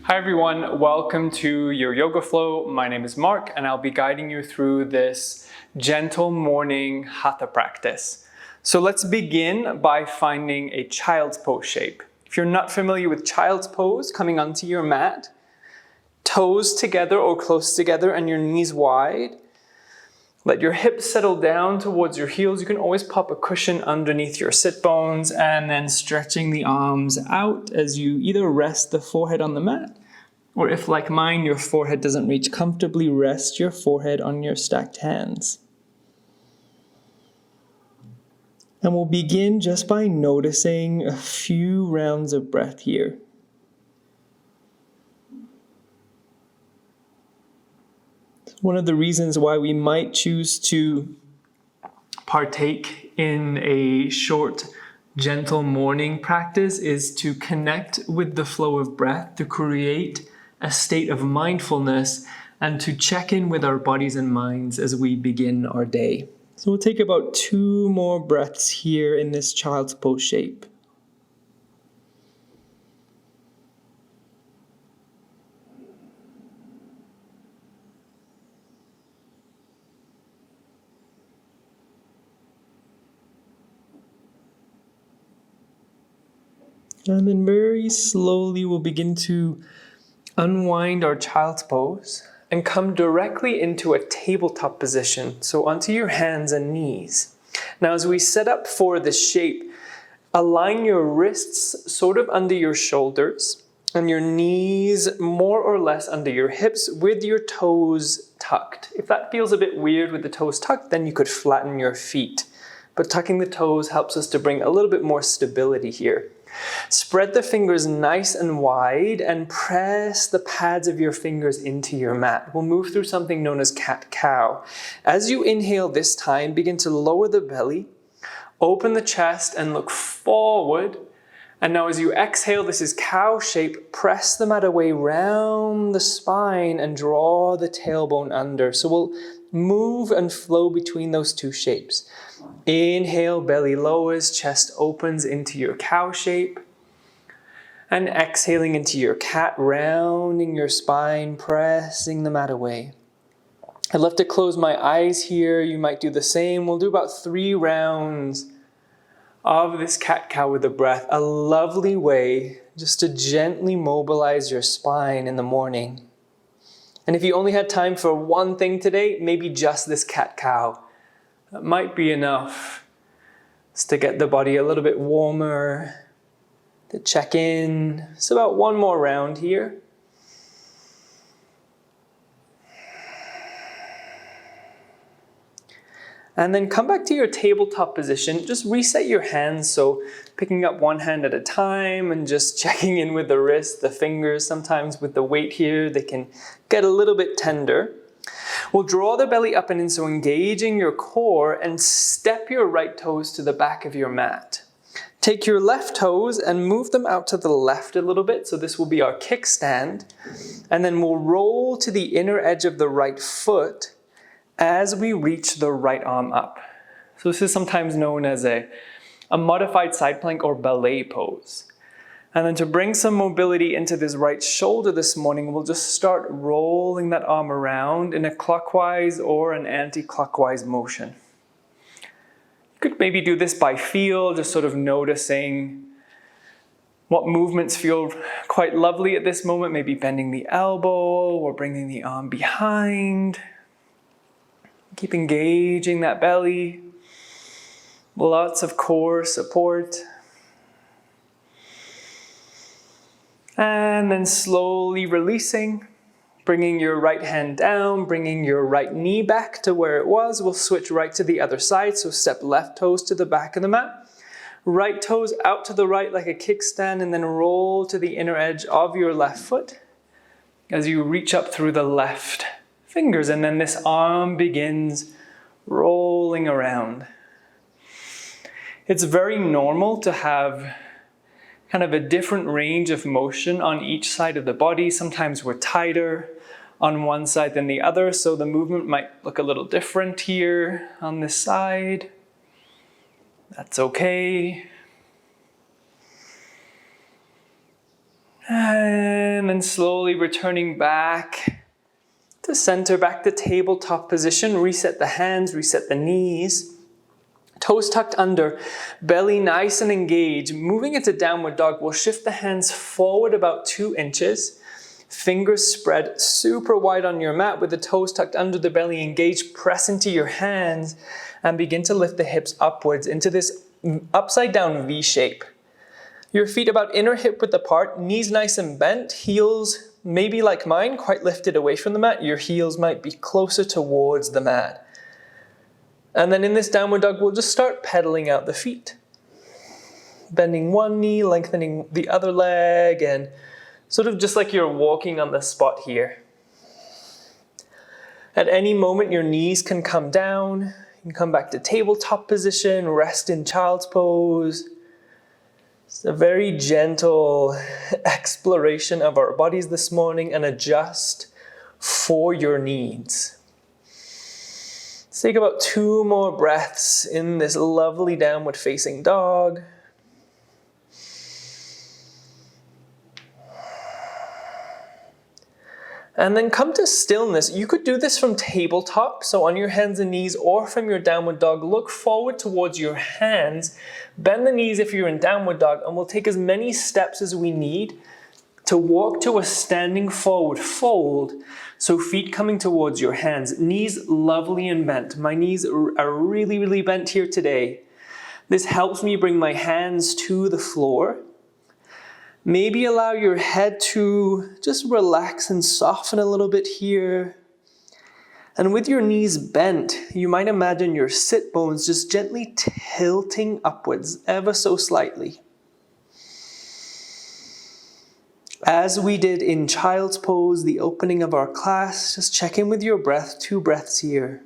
Hi everyone, welcome to your yoga flow. My name is Mark and I'll be guiding you through this gentle morning hatha practice. So let's begin by finding a child's pose shape. If you're not familiar with child's pose, coming onto your mat, toes together or close together and your knees wide. Let your hips settle down towards your heels. You can always pop a cushion underneath your sit bones and then stretching the arms out as you either rest the forehead on the mat, or if like mine, your forehead doesn't reach comfortably, rest your forehead on your stacked hands. And we'll begin just by noticing a few rounds of breath here. One of the reasons why we might choose to partake in a short, gentle morning practice is to connect with the flow of breath, to create a state of mindfulness, and to check in with our bodies and minds as we begin our day. So we'll take about 2 more breaths here in this child's pose shape. And then very slowly we'll begin to unwind our child's pose and come directly into a tabletop position, so onto your hands and knees. Now as we set up for this shape, align your wrists sort of under your shoulders and your knees more or less under your hips with your toes tucked. If that feels a bit weird with the toes tucked, then you could flatten your feet. But tucking the toes helps us to bring a little bit more stability here. Spread the fingers nice and wide and press the pads of your fingers into your mat. We'll move through something known as cat-cow. As you inhale this time, begin to lower the belly, open the chest and look forward. And now as you exhale, this is cow shape, press the mat away round the spine and draw the tailbone under. So we'll move and flow between those two shapes. Inhale, belly lowers, chest opens into your cow shape. And exhaling into your cat, rounding your spine, pressing the mat away. I'd love to close my eyes here. You might do the same. We'll do about 3 rounds of this cat-cow with the breath. A lovely way just to gently mobilize your spine in the morning. And if you only had time for one thing today, maybe just this cat-cow. That might be enough just to get the body a little bit warmer, to check in. So about 1 more round here. And then come back to your tabletop position. Just reset your hands, so picking up 1 hand at a time and just checking in with the wrist, the fingers. Sometimes with the weight here, they can get a little bit tender. We'll draw the belly up and in, so engaging your core, and step your right toes to the back of your mat. Take your left toes and move them out to the left a little bit, so this will be our kickstand. And then we'll roll to the inner edge of the right foot as we reach the right arm up. So this is sometimes known as a modified side plank or ballet pose. And then to bring some mobility into this right shoulder this morning, we'll just start rolling that arm around in a clockwise or an anti-clockwise motion. You could maybe do this by feel, just sort of noticing what movements feel quite lovely at this moment, maybe bending the elbow or bringing the arm behind. Keep engaging that belly. Lots of core support. And then slowly releasing, bringing your right hand down, bringing your right knee back to where it was. We'll switch right to the other side. So step left toes to the back of the mat. Right toes out to the right like a kickstand, and then roll to the inner edge of your left foot as you reach up through the left fingers. And then this arm begins rolling around. It's very normal to have kind of a different range of motion on each side of the body. Sometimes we're tighter on one side than the other, so the movement might look a little different here on this side. That's okay. And then slowly returning back to center, back to tabletop position. Reset the hands, reset the knees. Toes tucked under, belly nice and engaged. Moving into downward dog, we'll shift the hands forward about 2 inches. Fingers spread super wide on your mat with the toes tucked under, the belly engaged. Press into your hands and begin to lift the hips upwards into this upside down V shape. Your feet about inner hip width apart, knees nice and bent, heels maybe like mine, quite lifted away from the mat. Your heels might be closer towards the mat. And then in this downward dog, we'll just start pedaling out the feet. Bending one knee, lengthening the other leg, and sort of just like you're walking on the spot here. At any moment, your knees can come down. You can come back to tabletop position, rest in child's pose. It's a very gentle exploration of our bodies this morning and adjust for your needs. Let's take about 2 more breaths in this lovely downward facing dog. And then come to stillness. You could do this from tabletop, so on your hands and knees, or from your downward dog. Look forward towards your hands. Bend the knees if you're in downward dog, and we'll take as many steps as we need to walk to a standing forward fold. So feet coming towards your hands, knees lovely and bent. My knees are really, really bent here today. This helps me bring my hands to the floor. Maybe allow your head to just relax and soften a little bit here. And with your knees bent, you might imagine your sit bones just gently tilting upwards ever so slightly. As we did in child's pose, the opening of our class, just check in with your breath, 2 breaths here.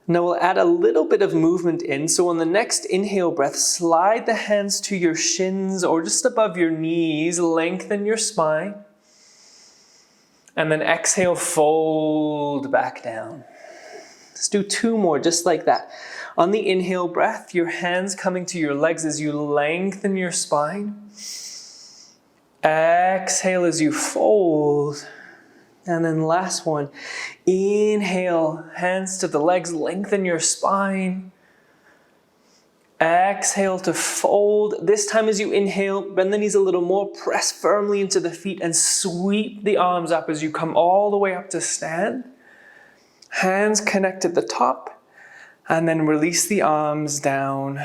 Now we'll add a little bit of movement in. So on the next inhale breath, slide the hands to your shins or just above your knees, lengthen your spine. And then exhale, fold back down. Let's do 2 more, just like that. On the inhale breath, your hands coming to your legs as you lengthen your spine. Exhale as you fold. And then last one, inhale, hands to the legs, lengthen your spine. Exhale to fold. This time as you inhale, bend the knees a little more, press firmly into the feet and sweep the arms up as you come all the way up to stand. Hands connect at the top, and then release the arms down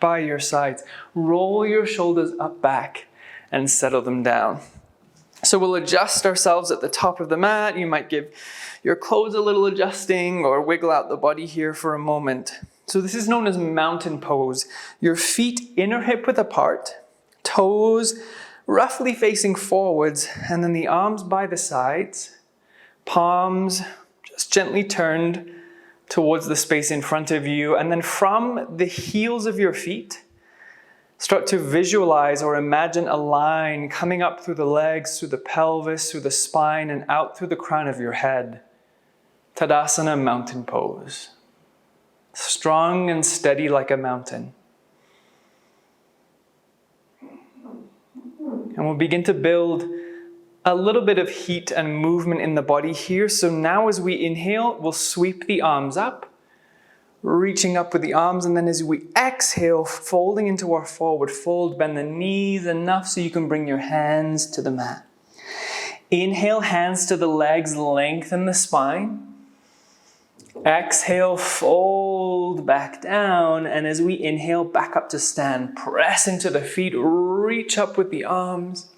by your sides. Roll your shoulders up back and settle them down. So we'll adjust ourselves at the top of the mat. You might give your clothes a little adjusting or wiggle out the body here for a moment. So this is known as mountain pose. Your feet inner hip width apart, toes roughly facing forwards, and then the arms by the sides, palms just gently turned towards the space in front of you. And then from the heels of your feet, start to visualize or imagine a line coming up through the legs, through the pelvis, through the spine, and out through the crown of your head. Tadasana, mountain pose. Strong and steady like a mountain. And we'll begin to build a little bit of heat and movement in the body here. So now as we inhale, we'll sweep the arms up, reaching up with the arms, and then as we exhale, folding into our forward fold, bend the knees enough so you can bring your hands to the mat. Inhale, hands to the legs, lengthen the spine. Exhale, fold back down, and as we inhale, back up to stand. Press into the feet, reach up with the arms.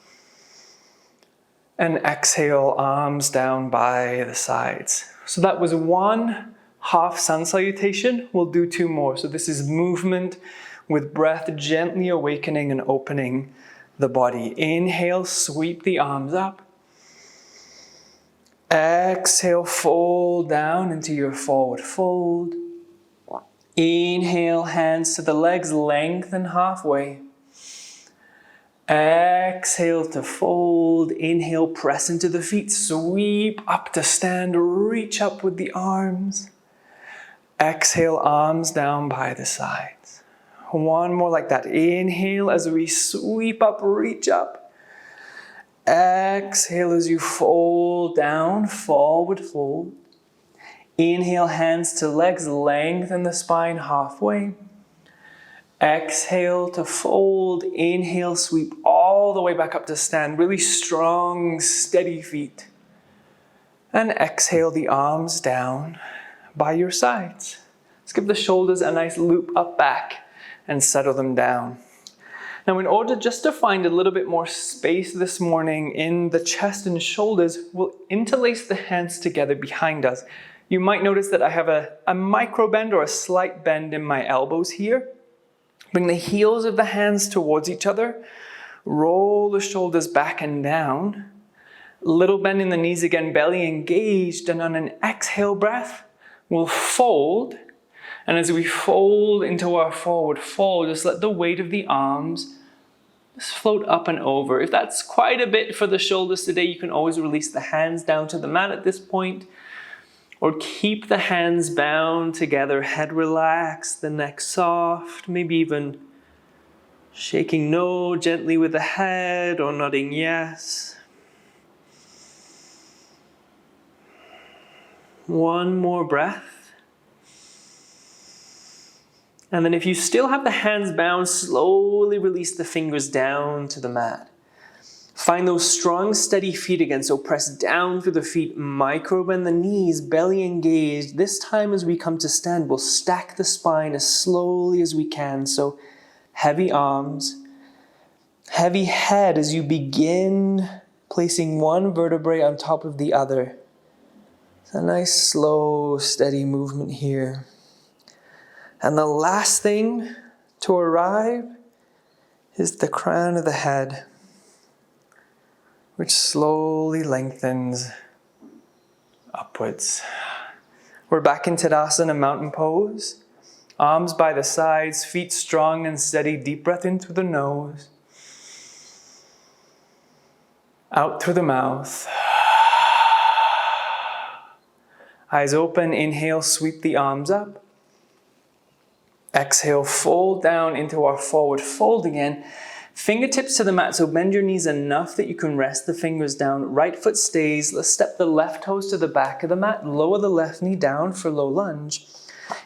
And exhale, arms down by the sides. So that was 1 half sun salutation. We'll do 2 more. So this is movement with breath gently awakening and opening the body. Inhale, sweep the arms up. Exhale, fold down into your forward fold. Inhale, hands to the legs, lengthen halfway. Exhale to fold. Inhale, press into the feet. Sweep up to stand. Reach up with the arms. Exhale, arms down by the sides. One more like that. Inhale as we sweep up, reach up. Exhale as you fold down, forward fold. Inhale, hands to legs, lengthen the spine halfway. Exhale to fold. Inhale, sweep all the way back up to stand. Really strong, steady feet. And exhale the arms down by your sides. Let's give the shoulders a nice loop up back and settle them down. Now, in order just to find a little bit more space this morning in the chest and shoulders, we'll interlace the hands together behind us. You might notice that I have a micro bend or a slight bend in my elbows here. Bring the heels of the hands towards each other. Roll the shoulders back and down. Little bend in the knees again, belly engaged. And on an exhale breath, we'll fold. And as we fold into our forward fold, just let the weight of the arms just float up and over. If that's quite a bit for the shoulders today, you can always release the hands down to the mat at this point. Or keep the hands bound together, head relaxed, the neck soft, maybe even shaking no gently with the head or nodding yes. One more breath. And then if you still have the hands bound, slowly release the fingers down to the mat. Find those strong, steady feet again. So press down through the feet, micro bend the knees, belly engaged. This time as we come to stand, we'll stack the spine as slowly as we can. So heavy arms, heavy head as you begin placing one vertebrae on top of the other. It's a nice, slow, steady movement here. And the last thing to arrive is the crown of the head, which slowly lengthens upwards. We're back in Tadasana, mountain pose. Arms by the sides, feet strong and steady. Deep breath in through the nose. Out through the mouth. Eyes open, inhale, sweep the arms up. Exhale, fold down into our forward fold again. Fingertips to the mat, so bend your knees enough that you can rest the fingers down. Right foot stays. Let's step the left toes to the back of the mat. Lower the left knee down for low lunge.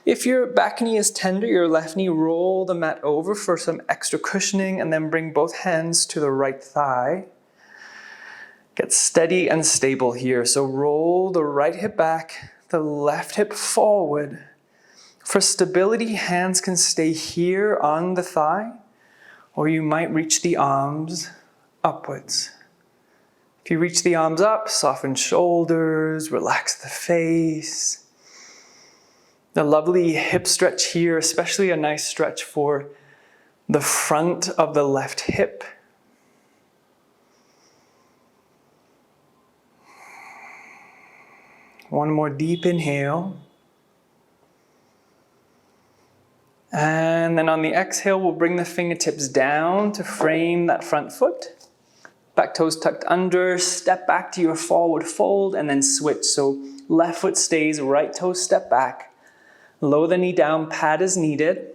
If your back knee is tender, your left knee, roll the mat over for some extra cushioning and then bring both hands to the right thigh. Get steady and stable here. So roll the right hip back, the left hip forward. For stability, hands can stay here on the thigh, or you might reach the arms upwards. If you reach the arms up, soften shoulders, relax the face. A lovely hip stretch here, especially a nice stretch for the front of the left hip. One more deep inhale. And then on the exhale, we'll bring the fingertips down to frame that front foot. Back toes tucked under, step back to your forward fold and then switch. So left foot stays, right toe step back. Lower the knee down, pad as needed.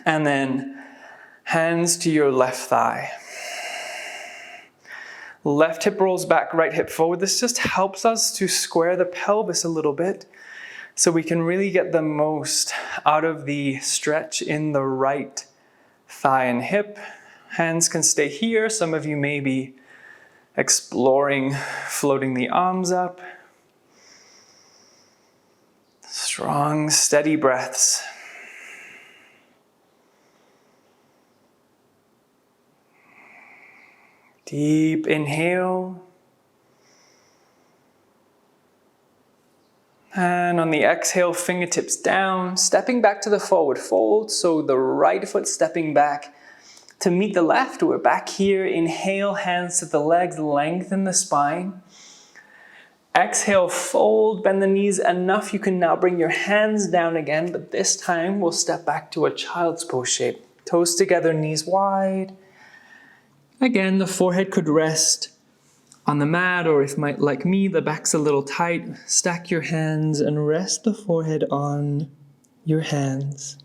And then hands to your left thigh. Left hip rolls back, right hip forward. This just helps us to square the pelvis a little bit so we can really get the most out of the stretch in the right thigh and hip. Hands can stay here. Some of you may be exploring floating the arms up. Strong, steady breaths. Deep inhale. And on the exhale, fingertips down, stepping back to the forward fold. So the right foot stepping back to meet the left. We're back here. Inhale, hands to the legs, lengthen the spine. Exhale, fold, bend the knees enough. You can now bring your hands down again, but this time we'll step back to a child's pose shape. Toes together, knees wide. Again, the forehead could rest on the mat, or if like me, the back's a little tight, stack your hands and rest the forehead on your hands.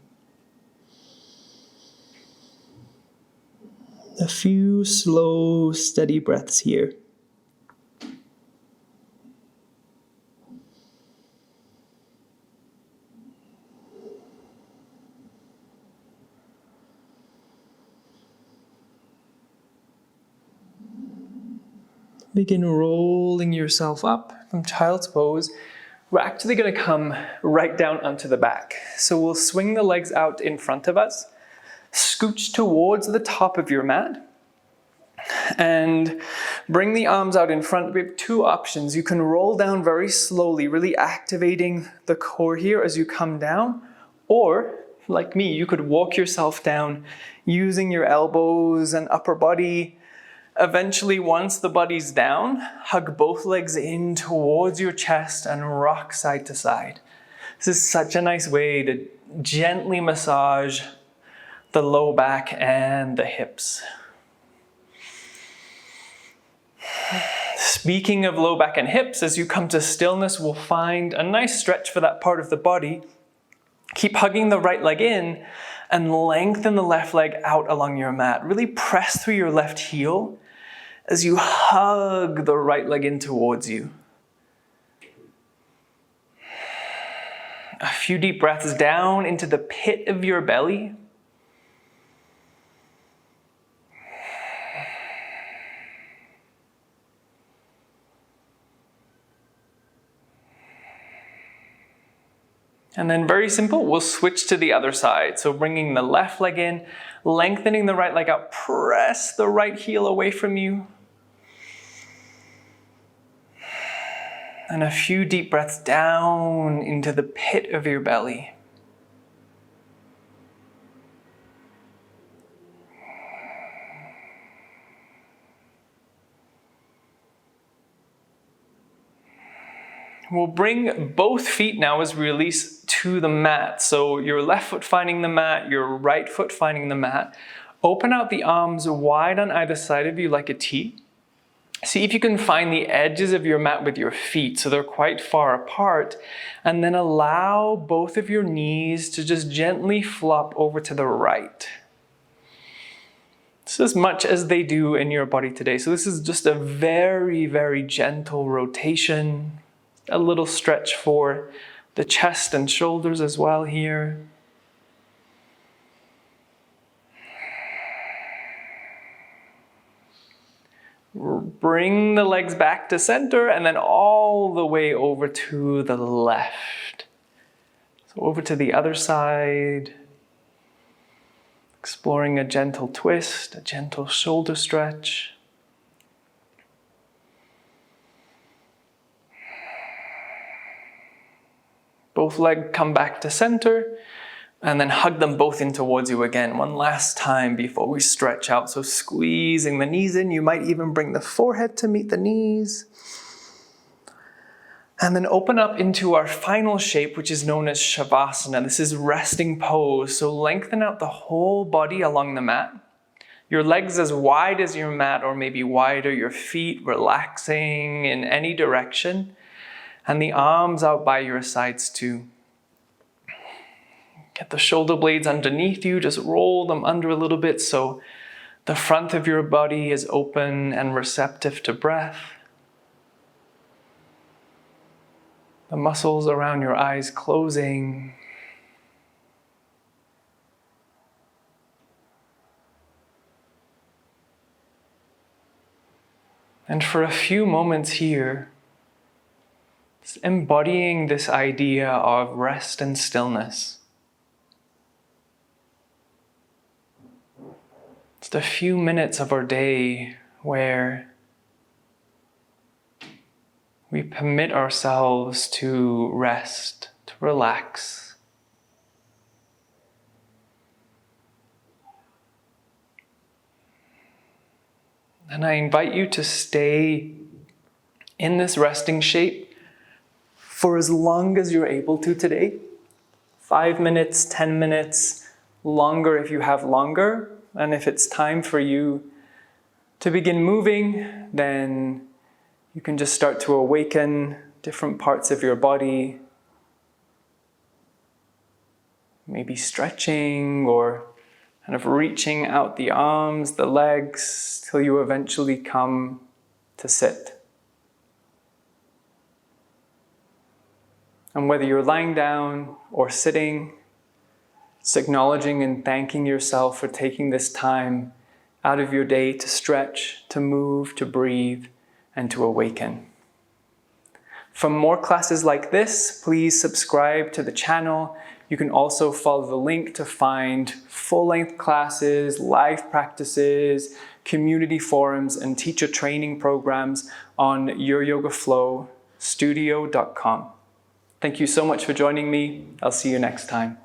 A few slow, steady breaths here. Begin rolling yourself up from child's pose. We're actually going to come right down onto the back. So we'll swing the legs out in front of us, scooch towards the top of your mat, and bring the arms out in front. We have two options. You can roll down very slowly, really activating the core here as you come down, or like me, you could walk yourself down using your elbows and upper body. Eventually, once the body's down, hug both legs in towards your chest and rock side to side. This is such a nice way to gently massage the low back and the hips. Speaking of low back and hips, as you come to stillness, we'll find a nice stretch for that part of the body. Keep hugging the right leg in and lengthen the left leg out along your mat. Really press through your left heel as you hug the right leg in towards you. A few deep breaths down into the pit of your belly. And then very simple, we'll switch to the other side. So bringing the left leg in, lengthening the right leg out, press the right heel away from you. And a few deep breaths down into the pit of your belly. We'll bring both feet now as we release to the mat. So your left foot finding the mat, your right foot finding the mat. Open out the arms wide on either side of you like a T. See if you can find the edges of your mat with your feet so they're quite far apart. And then allow both of your knees to just gently flop over to the right. This is as much as they do in your body today. So this is just a very, very gentle rotation. A little stretch for the chest and shoulders as well here. Bring the legs back to center and then all the way over to the left. So over to the other side. Exploring a gentle twist, a gentle shoulder stretch. Both legs come back to center and then hug them both in towards you again. One last time before we stretch out. So squeezing the knees in. You might even bring the forehead to meet the knees. And then open up into our final shape, which is known as Shavasana. This is resting pose. So lengthen out the whole body along the mat. Your legs as wide as your mat or maybe wider. Your feet relaxing in any direction. And the arms out by your sides too. Get the shoulder blades underneath you. Just roll them under a little bit so the front of your body is open and receptive to breath. The muscles around your eyes closing. And for a few moments here, embodying this idea of rest and stillness. Just a few minutes of our day where we permit ourselves to rest, to relax. And I invite you to stay in this resting shape for as long as you're able to today. 5 minutes, 10 minutes, longer if you have longer. And if it's time for you To begin moving, then you can just start to awaken different parts of your body. Maybe stretching or kind of reaching out the arms, the legs, till you eventually come to sit. And whether you're lying down or sitting, it's acknowledging and thanking yourself for taking this time out of your day to stretch, to move, to breathe, and to awaken. For more classes like this, please subscribe to the channel. You can also follow the link to find full-length classes, live practices, community forums, and teacher training programs on youryogaflowstudio.com. Thank you so much for joining me. I'll see you next time.